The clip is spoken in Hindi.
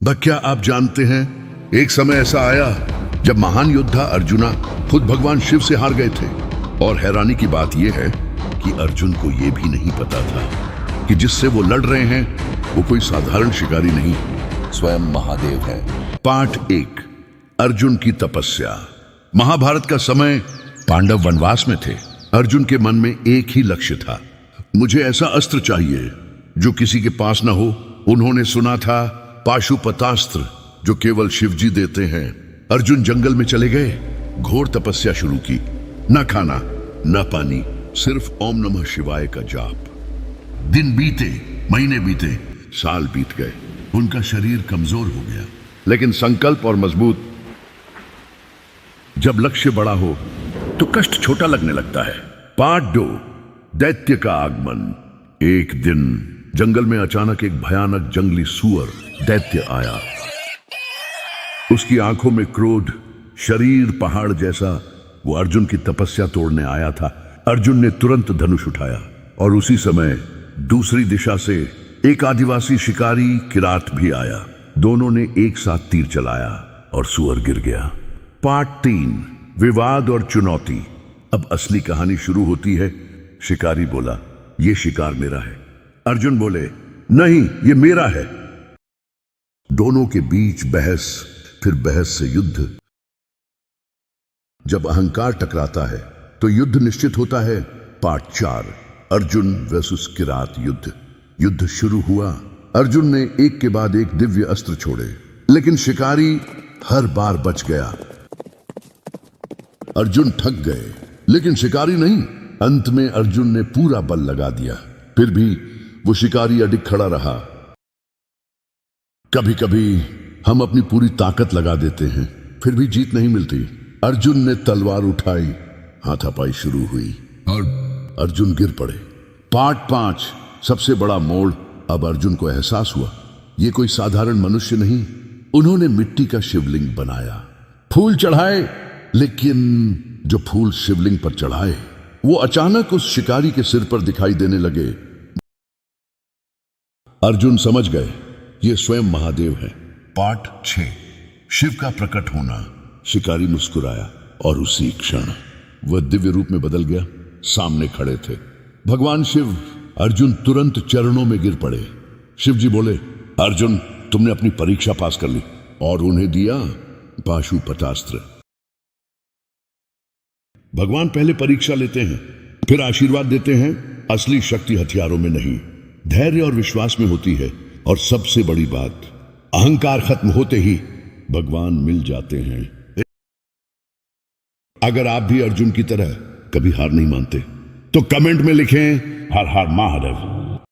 क्या आप जानते हैं, एक समय ऐसा आया जब महान योद्धा अर्जुना खुद भगवान शिव से हार गए थे। और हैरानी की बात यह है कि अर्जुन को यह भी नहीं पता था कि जिससे वो लड़ रहे हैं वो कोई साधारण शिकारी नहीं, स्वयं महादेव है। पाठ 1, अर्जुन की तपस्या। महाभारत का समय पांडव वनवास में थे। अर्जुन के मन में एक ही लक्ष्य था, मुझे ऐसा अस्त्र चाहिए जो किसी के पास ना हो। उन्होंने सुना था पाशुपतास्त्र जो केवल शिवजी देते हैं। अर्जुन जंगल में चले गए, घोर तपस्या शुरू की। न खाना न पानी, सिर्फ ओम नमः शिवाय का जाप। दिन बीते, महीने बीते, साल बीत गए। उनका शरीर कमजोर हो गया, लेकिन संकल्प और मजबूत। जब लक्ष्य बड़ा हो तो कष्ट छोटा लगने लगता है। पार्ट 2, दैत्य का आगमन। एक दिन जंगल में अचानक एक भयानक जंगली सुअर दैत्य आया। उसकी आंखों में क्रोध, शरीर पहाड़ जैसा। वो अर्जुन की तपस्या तोड़ने आया था। अर्जुन ने तुरंत धनुष उठाया और उसी समय दूसरी दिशा से एक आदिवासी शिकारी किरात भी आया। दोनों ने एक साथ तीर चलाया और सुअर गिर गया। पार्ट 3, विवाद और चुनौती। अब असली कहानी शुरू होती है। शिकारी बोला, ये शिकार मेरा है। अर्जुन बोले, नहीं, ये मेरा है। दोनों के बीच बहस, फिर बहस से युद्ध। जब अहंकार टकराता है तो युद्ध निश्चित होता है। पार्ट 4, अर्जुन वर्सेस किरात युद्ध। युद्ध शुरू हुआ। अर्जुन ने एक के बाद एक दिव्य अस्त्र छोड़े, लेकिन शिकारी हर बार बच गया। अर्जुन थक गए, लेकिन शिकारी नहीं। अंत में अर्जुन ने पूरा बल लगा दिया, फिर भी वो शिकारी अडिग खड़ा रहा। कभी कभी हम अपनी पूरी ताकत लगा देते हैं, फिर भी जीत नहीं मिलती। अर्जुन ने तलवार उठाई, हाथापाई शुरू हुई और अर्जुन गिर पड़े। पार्ट 5, सबसे बड़ा मोड़। अब अर्जुन को एहसास हुआ, ये कोई साधारण मनुष्य नहीं। उन्होंने मिट्टी का शिवलिंग बनाया, फूल चढ़ाए, लेकिन जो फूल शिवलिंग पर चढ़ाए वो अचानक उस शिकारी के सिर पर दिखाई देने लगे। अर्जुन समझ गए, ये स्वयं महादेव है। पार्ट 6, शिव का प्रकट होना। शिकारी मुस्कुराया और उसी क्षण वह दिव्य रूप में बदल गया। सामने खड़े थे भगवान शिव। अर्जुन तुरंत चरणों में गिर पड़े। शिव जी बोले, अर्जुन, तुमने अपनी परीक्षा पास कर ली। और उन्हें दिया पाशुपतास्त्र। भगवान पहले परीक्षा लेते हैं, फिर आशीर्वाद देते हैं। असली शक्ति हथियारों में नहीं, धैर्य और विश्वास में होती है। और सबसे बड़ी बात, अहंकार खत्म होते ही भगवान मिल जाते हैं। अगर आप भी अर्जुन की तरह कभी हार नहीं मानते तो कमेंट में लिखें, हर हर महादेव।